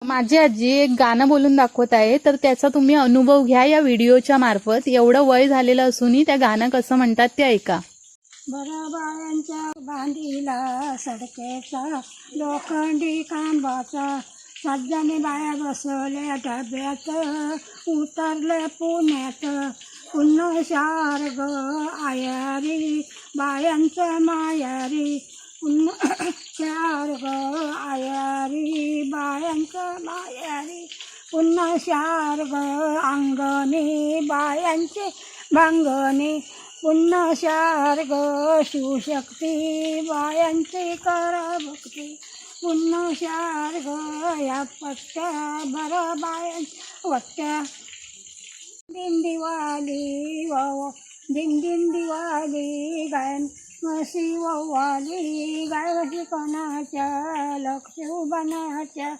माझी आजी एक गाणं बोलून दाखवत आहे, तर त्याचा तुम्ही अनुभव घ्या या व्हिडिओच्या मार्फत. एवढं वय झालेलं असूनही त्या गाणं कसं म्हणतात ते ऐका. बरं बायांच्या बांधीला सडकेचा लोखंडी खांबाचा, सज्जनी बाया बसवल्या डब्यात, उतरले पुण्यात. पुन्हा शार्ग आयारी बायांचं मायारी, पुन्हा शार्ग आयारी बायांचं मायारी, पुन्हा शार्ग अंगणी बायांचे भांगणी, पुन्हा शार्ग शिवशक्ती बायांची करा भक्ती, पुन्हा शार्ग या पट्ट्या बरं बायांच्या वट्ट्या. दिंडीवाली वाव दिंडीवाली गायन मशी वव्वाली, गाय म्हशी कोणाच्या लक्ष बनाच्या.